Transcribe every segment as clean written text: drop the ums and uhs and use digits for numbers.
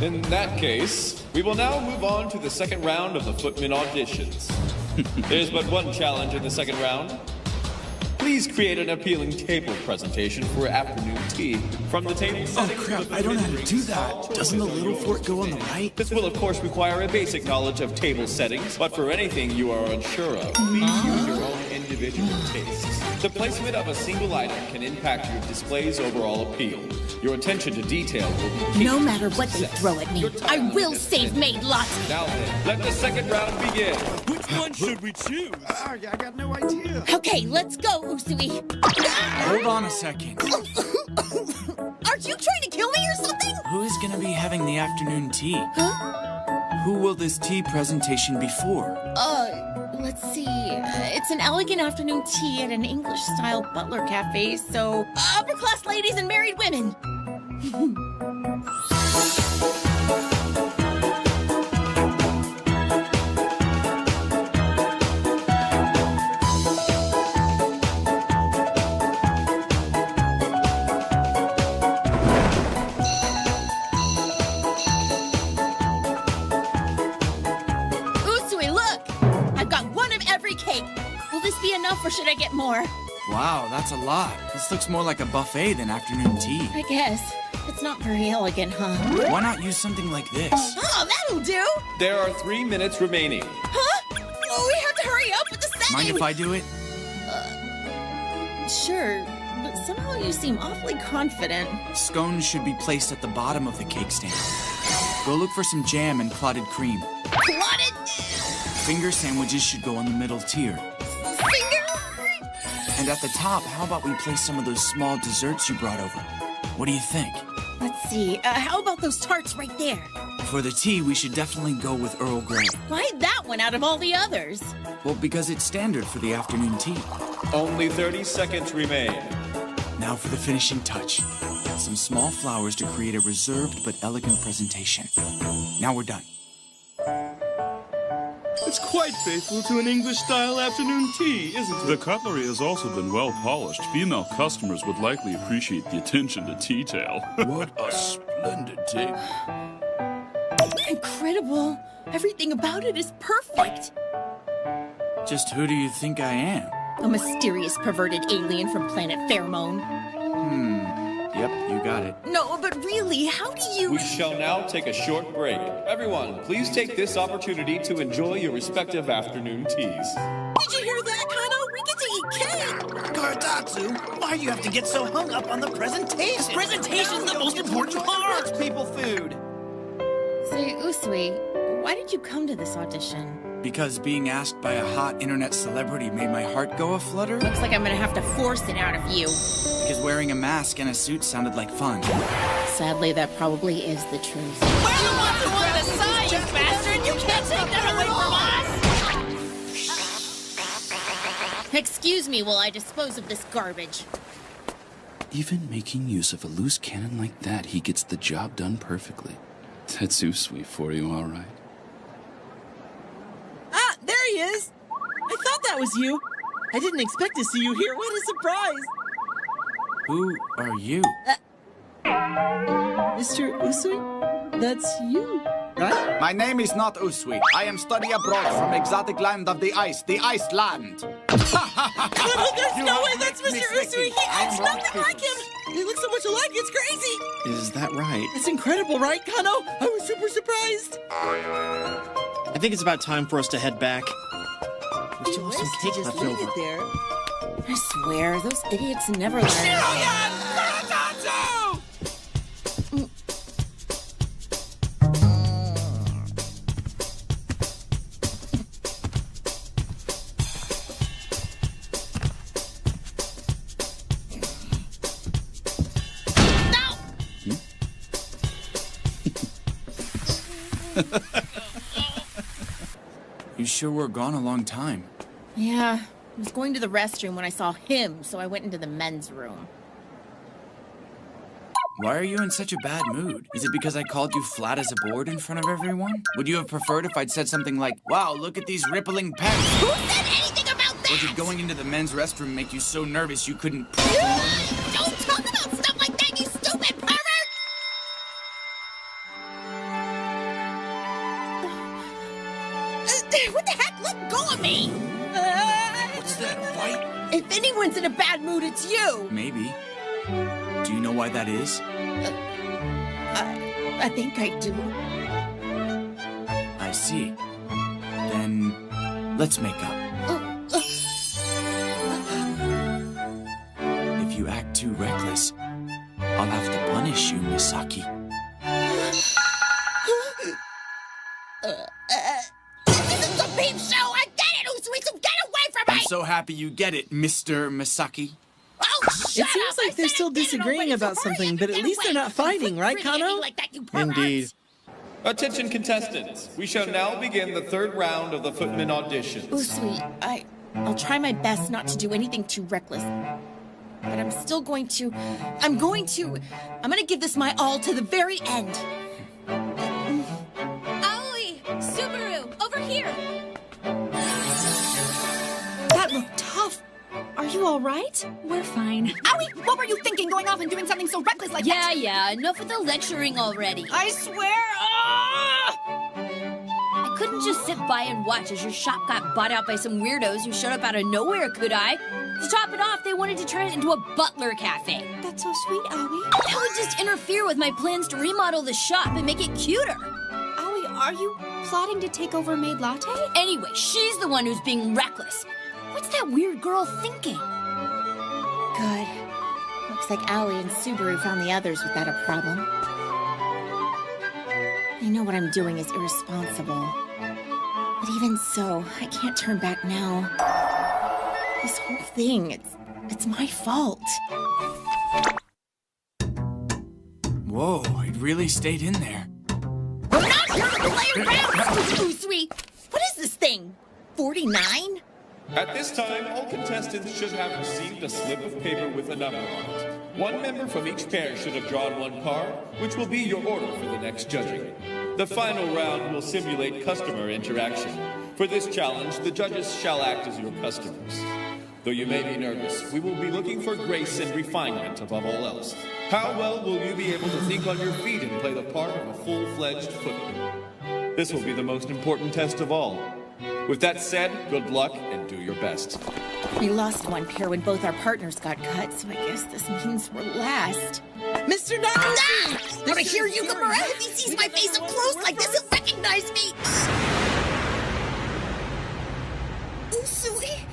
In that case, we will now move on to the second round of the Footman auditions. There's but one challenge in the second round. Please create an appealing table presentation for afternoon tea from the table setting. Oh crap, I don't know how to do that. Doesn't the little fork go on the right? This will of course require a basic knowledge of table settings, but for anything you are unsure of, please use your own individual tastes. The placement of a single item can impact your display's overall appeal. Your attention to detail will be key. No matter what they throw at me, I will save Maid Latte. Now then, let the second round begin. Which one should we choose? I got no idea. Okay, let's go, Usui. Hold on a second. Are you trying to kill me or something? Who is gonna be having the afternoon tea? Huh? Who will this tea presentation be for? Let's see. It's an elegant afternoon tea at an English-style butler cafe, so upper-class ladies and married women. Or should I get more? Wow, that's a lot. This looks more like a buffet than afternoon tea. I guess. It's not very elegant, huh? Why not use something like this? Oh, that'll do! There are 3 minutes remaining. Huh? Oh, we have to hurry up with the setting! Mind if I do it? Sure, but somehow you seem awfully confident. Scones should be placed at the bottom of the cake stand. Go look for some jam and clotted cream. Clotted? Finger sandwiches should go on the middle tier. And at the top, how about we place some of those small desserts you brought over? What do you think? Let's see. How about those tarts right there? For the tea, we should definitely go with Earl Grey. Why that one out of all the others? Well, because it's standard for the afternoon tea. Only 30 seconds remain. Now for the finishing touch. Some small flowers to create a reserved but elegant presentation. Now we're done. It's quite faithful to an English-style afternoon tea, isn't it? The cutlery has also been well polished. Female customers would likely appreciate the attention to detail. What a splendid table. Incredible. Everything about it is perfect. Just who do you think I am? A mysterious perverted alien from planet Pheromone. Yep, you got it. No, but really, how do you... We shall now take a short break. Everyone, please take this opportunity to enjoy your respective afternoon teas. Did you hear that, Kano? We get to eat cake! Karatatsu, why do you have to get so hung up on the presentation? This presentation's the most important part! It's people food. Say, Usui, why did you come to this audition? Because being asked by a hot internet celebrity made my heart go a-flutter? Looks like I'm gonna have to force it out of you. Because wearing a mask and a suit sounded like fun. Sadly, that probably is the truth. We're the ones who want the sign, you bastard! You can't take that away from us! Excuse me while I dispose of this garbage. Even making use of a loose cannon like that, he gets the job done perfectly. That's Usui for you, all right. Ah, there he is! I thought that was you. I didn't expect to see you here. What a surprise! Who are you? Mr. Usui? That's you, right? My name is not Usui. I am study abroad from exotic land of the Iceland. Oh, there's no way that's Mr. Usui! He acts nothing like him! They look so much alike, it's crazy! Is that right? It's incredible, right, Kano? I was super surprised! I think it's about time for us to head back. We still have some cake left over. There. I swear, those idiots never learn. You sure were gone a long time. Yeah, I was going to the restroom when I saw him, so I went into the men's room. Why are you in such a bad mood? Is it because I called you flat as a board in front of everyone? Would you have preferred if I'd said something like, wow, look at these rippling pants? Who said anything about that? Or did going into the men's restroom make you so nervous you couldn't... Don't talk about stuff like that, you stupid pervert! What the heck? Let go of me! What's that, a fight? If anyone's in a bad mood, it's you! Maybe. Do you know why that is? I think I do. I see. Then, let's make up. If you act too reckless, I'll have to punish you, Misaki. This is a peep show! I get it, Usui, so get away from me! I'm so happy you get it, Mr. Misaki. Oh, It seems like they're still disagreeing about something, but at least they're not fighting, right, Kano? Indeed. Attention contestants, we shall now begin the third round of the Footman auditions. Usui, I'll try my best not to do anything too reckless. But I'm still going to... I'm gonna give this my all to the very end. Aoi! Subaru! Over here! That looked tough. Are you all right? We're fine. Aoi, what were you thinking going off and doing something so reckless like that? Yeah, enough with the lecturing already. I swear... I couldn't just sit by and watch as your shop got bought out by some weirdos who showed up out of nowhere, could I? To top it off, they wanted to turn it into a butler cafe. That's so sweet, Aoi. That would just interfere with my plans to remodel the shop and make it cuter. Aoi, are you plotting to take over Maid Latte? Anyway, she's the one who's being reckless. What's that weird girl thinking? Good. Looks like Aoi and Subaru found the others without a problem. I know what I'm doing is irresponsible. But even so, I can't turn back now. This whole thing, it's my fault. Whoa, it really stayed in there. I'm not here to play around, Usui! What is this thing? 49? At this time, all contestants should have received a slip of paper with a number on it. One member from each pair should have drawn one card, which will be your order for the next judging. The final round will simulate customer interaction. For this challenge, the judges shall act as your customers. Though you may be nervous, we will be looking for grace and refinement above all else. How well will you be able to think on your feet and play the part of a full-fledged footman? This will be the most important test of all. With that said, good luck and do your best. We lost one pair when both our partners got cut, so I guess this means we're last. Mr. Nakashi! Wanna hear Yukimura? If he sees my face up close like this, he'll recognize me! Usui?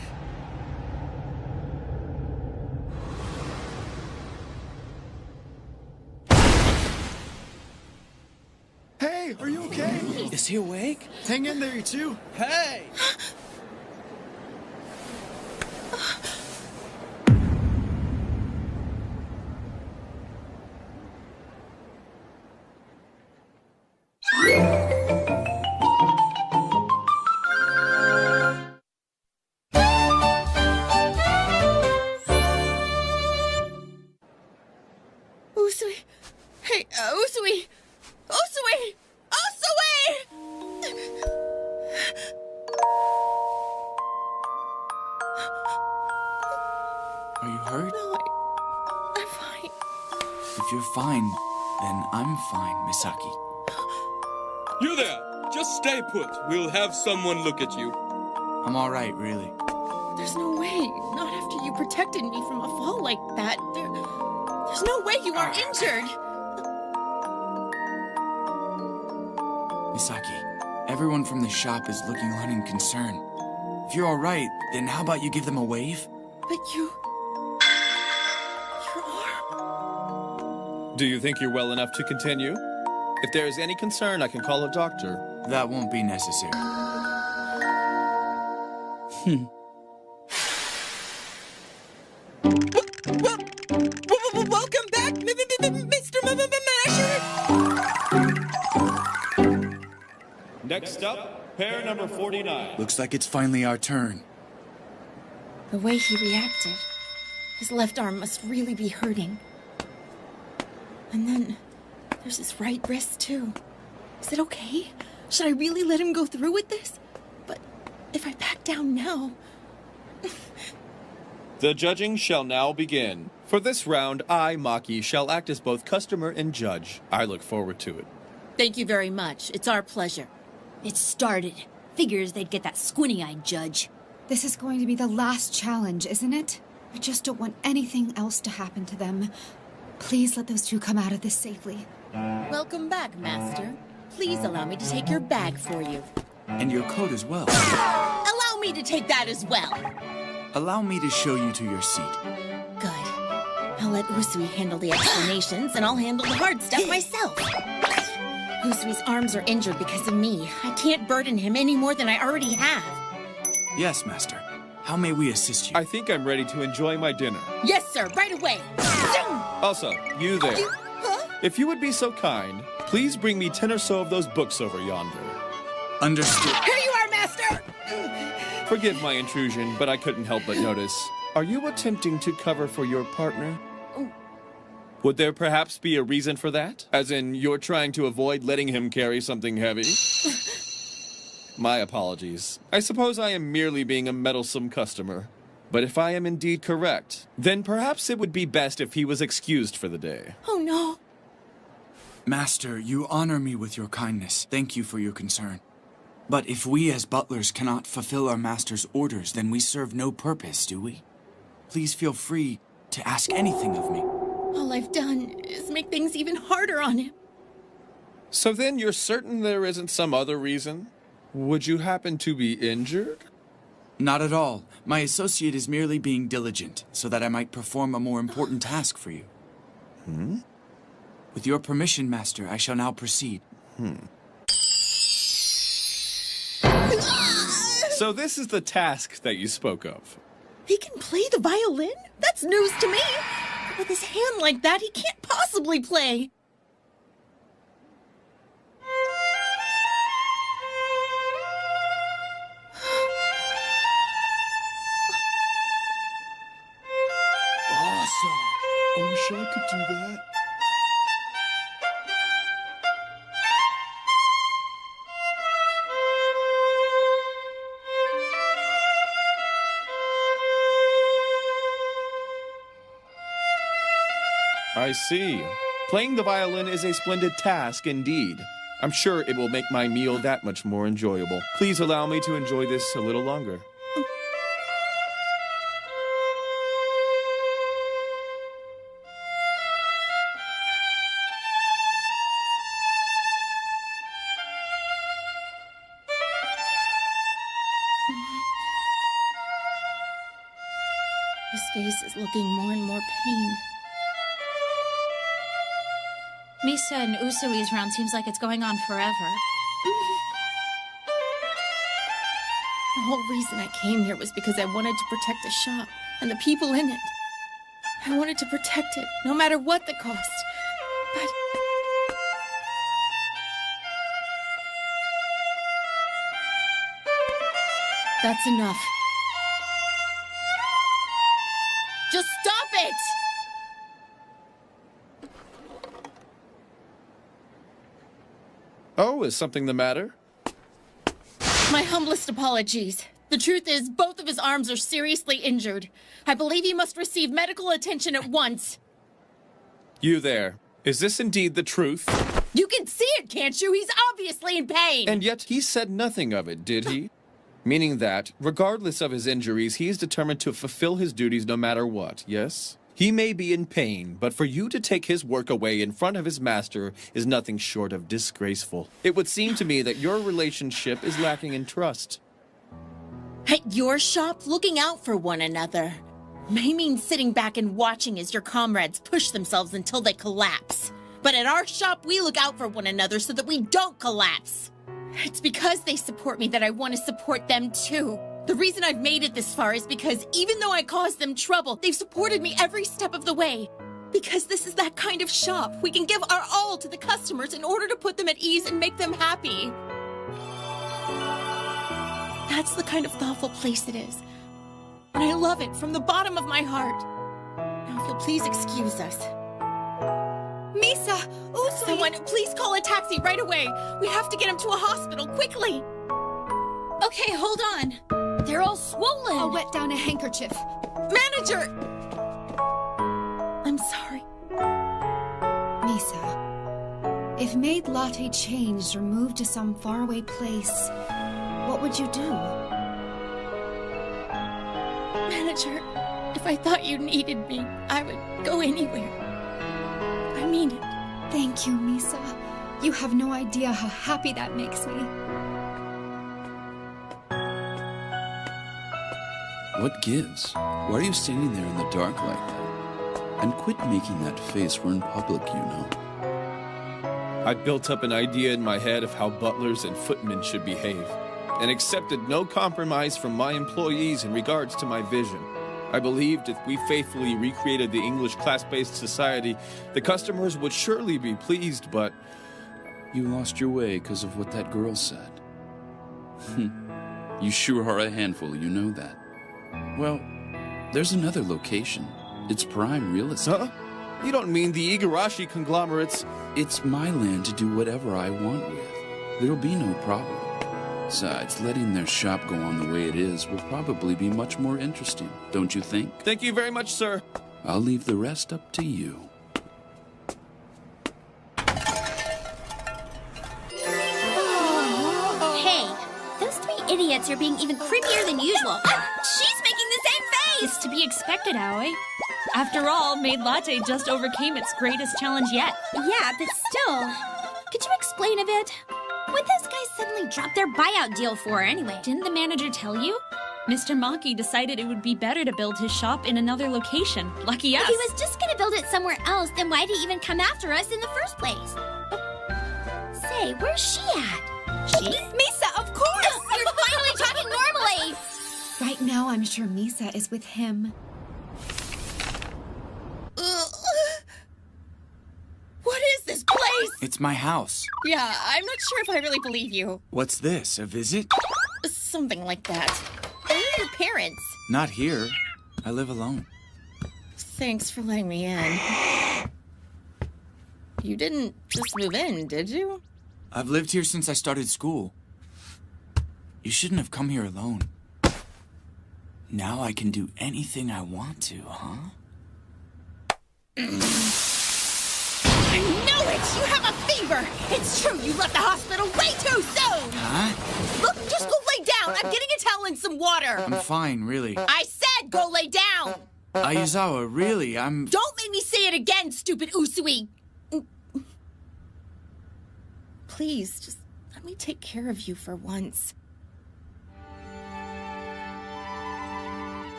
Hey, are you okay? Is he awake? Hang in there, you two. Hey! Usui! Hey, Usui! Usui! Usui! Are you hurt? No, I'm fine. If you're fine, then I'm fine, Misaki. You there! Just stay put. We'll have someone look at you. I'm all right, really. There's no way. Not after you protected me from a fall like that. There's no way you aren't injured. Misaki, everyone from the shop is looking on in concern. If you're all right, then how about you give them a wave? But your arm... Do you think you're well enough to continue? If there is any concern, I can call a doctor. That won't be necessary. Welcome back, Mr. Masher! Next up, pair number 49. Looks like it's finally our turn. The way he reacted, his left arm must really be hurting. And then there's his right wrist, too. Is it okay? Should I really let him go through with this? But if I back down now... The judging shall now begin. For this round, I, Maki, shall act as both customer and judge. I look forward to it. Thank you very much. It's our pleasure. It started. Figures they'd get that squinty-eyed judge. This is going to be the last challenge, isn't it? I just don't want anything else to happen to them. Please let those two come out of this safely. Welcome back, Master. Please allow me to take your bag for you. And your coat as well. Allow me to take that as well. Allow me to show you to your seat. Good. I'll let Usui handle the explanations, and I'll handle the hard stuff myself. Usui's arms are injured because of me. I can't burden him any more than I already have. Yes, Master. How may we assist you? I think I'm ready to enjoy my dinner. Yes, sir, right away. Also, you there. If you would be so kind, please bring me 10 or so of those books over yonder. Understood. Here you are, Master! Forgive my intrusion, but I couldn't help but notice. Are you attempting to cover for your partner? Would there perhaps be a reason for that? As in, you're trying to avoid letting him carry something heavy? My apologies. I suppose I am merely being a meddlesome customer. But if I am indeed correct, then perhaps it would be best if he was excused for the day. Oh, no. Master, you honor me with your kindness. Thank you for your concern. But if we as butlers cannot fulfill our master's orders, then we serve no purpose, do we? Please feel free to ask anything of me. All I've done is make things even harder on him. So then you're certain there isn't some other reason? Would you happen to be injured? Not at all. My associate is merely being diligent, so that I might perform a more important task for you. With your permission, Master, I shall now proceed. So this is the task that you spoke of. He can play the violin? That's news to me. With his hand like that, he can't possibly play. Awesome. I wish I could do that. I see. Playing the violin is a splendid task indeed. I'm sure it will make my meal that much more enjoyable. Please allow me to enjoy this a little longer. His face is looking more and more pained. Misa and Usui's round seems like it's going on forever. The whole reason I came here was because I wanted to protect the shop and the people in it. I wanted to protect it, no matter what the cost. But... that's enough. Just stop it! Oh, is something the matter? My humblest apologies. The truth is, both of his arms are seriously injured. I believe he must receive medical attention at once. You there. Is this indeed the truth? You can see it, can't you? He's obviously in pain. And yet he said nothing of it, did he? Meaning that, regardless of his injuries, he is determined to fulfill his duties no matter what, yes? He may be in pain, but for you to take his work away in front of his master is nothing short of disgraceful. It would seem to me that your relationship is lacking in trust. At your shop, looking out for one another may mean sitting back and watching as your comrades push themselves until they collapse. But at our shop, we look out for one another so that we don't collapse. It's because they support me that I want to support them too. The reason I've made it this far is because even though I caused them trouble, they've supported me every step of the way. Because this is that kind of shop. We can give our all to the customers in order to put them at ease and make them happy. That's the kind of thoughtful place it is. And I love it from the bottom of my heart. Now, if you'll please excuse us. Misa! Usui! Someone, please call a taxi right away. We have to get him to a hospital, quickly. Okay, hold on. They're all swollen. I'll wet down a handkerchief. Manager! I'm sorry. Misa, if Maid Latte changed or moved to some faraway place, what would you do? Manager, if I thought you needed me, I would go anywhere. I mean it. Thank you, Misa. You have no idea how happy that makes me. What gives? Why are you standing there in the dark like that? And quit making that face. We're in public, you know. I built up an idea in my head of how butlers and footmen should behave, and accepted no compromise from my employees in regards to my vision. I believed if we faithfully recreated the English class-based society, the customers would surely be pleased, but... You lost your way because of what that girl said. You sure are a handful, you know that. Well, there's another location. It's prime real estate. Huh? You don't mean the Igarashi conglomerates? It's my land to do whatever I want with. There'll be no problem. Besides, letting their shop go on the way it is will probably be much more interesting, don't you think? Thank you very much, sir. I'll leave the rest up to you. Hey, those three idiots are being even creepier than usual. She's making the same face! It's to be expected, Aoi. After all, Maid Latte just overcame its greatest challenge yet. Yeah, but still, could you explain a bit? What'd those guys suddenly drop their buyout deal for, anyway? Didn't the manager tell you? Mr. Maki decided it would be better to build his shop in another location. Lucky us. If he was just gonna build it somewhere else, then why'd he even come after us in the first place? Say, where's she at? She? Misa, of course! You're finally talking normally! Right now, I'm sure Misa is with him. What is this place? It's my house. Yeah, I'm not sure if I really believe you. What's this, a visit? Something like that. Where are your parents? Not here. I live alone. Thanks for letting me in. You didn't just move in, did you? I've lived here since I started school. You shouldn't have come here alone. Now I can do anything I want to, huh? I know it! You have a fever! It's true, you left the hospital way too soon! Huh? Look, just go lay down! I'm getting a towel and some water! I'm fine, really. I said go lay down! Aizawa, really, I'm... Don't make me say it again, stupid Usui! Please, just let me take care of you for once.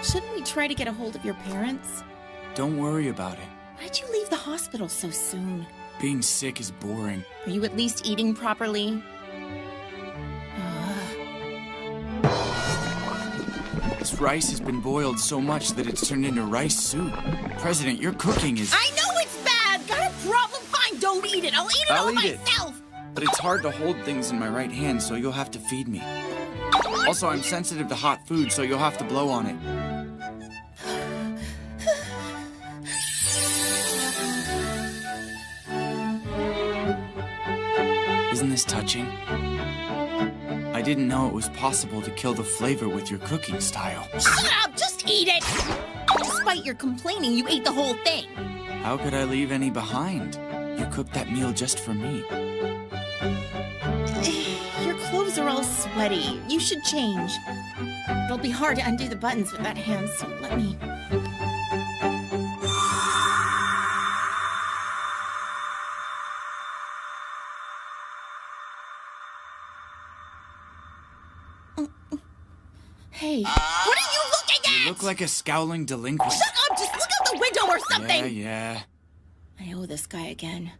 Shouldn't we try to get a hold of your parents? Don't worry about it. Why'd you leave the hospital so soon? Being sick is boring. Are you at least eating properly? This rice has been boiled so much that it's turned into rice soup. President, your cooking is... I know it's bad! Got a problem? Fine, don't eat it! I'll eat it all myself! But it's hard to hold things in my right hand, so you'll have to feed me. Also, I'm sensitive to hot food, so you'll have to blow on it. Isn't this touching? I didn't know it was possible to kill the flavor with your cooking style. Shut up! Just eat it! Despite your complaining, you ate the whole thing. How could I leave any behind? You cooked that meal just for me. Your clothes are all sweaty. You should change. It'll be hard to undo the buttons with that hand, so let me... Hey, what are you looking at? You look like a scowling delinquent. Shut up! Just look out the window or something! Yeah. I owe this guy again.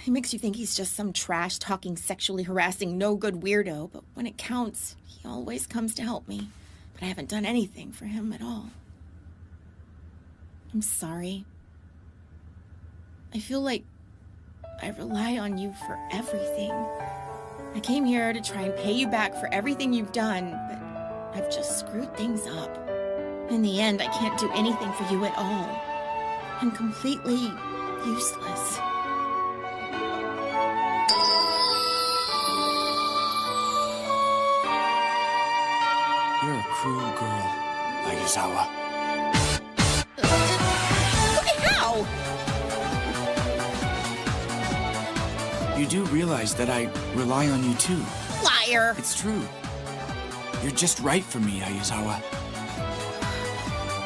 He makes you think he's just some trash-talking, sexually harassing, no-good weirdo, but when it counts, he always comes to help me. But I haven't done anything for him at all. I'm sorry. I feel like I rely on you for everything. I came here to try and pay you back for everything you've done, but I've just screwed things up. In the end, I can't do anything for you at all. I'm completely useless. You're a cruel girl, Aizawa. How? You do realize that I rely on you too. Lies! fair. It's true. You're just right for me, Aizawa.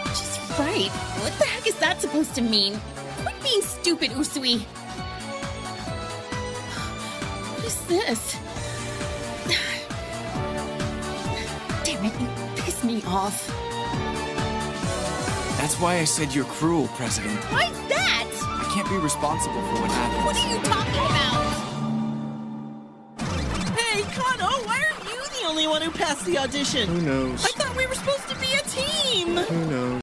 Just right? What the heck is that supposed to mean? Quit being stupid, Usui. What is this? Damn it, you piss me off. That's why I said you're cruel, President. Why's that? I can't be responsible for what happens. What are you talking about? Hey, Kano, why aren't you the only one who passed the audition? Who knows? I thought we were supposed to be a team! Who knows?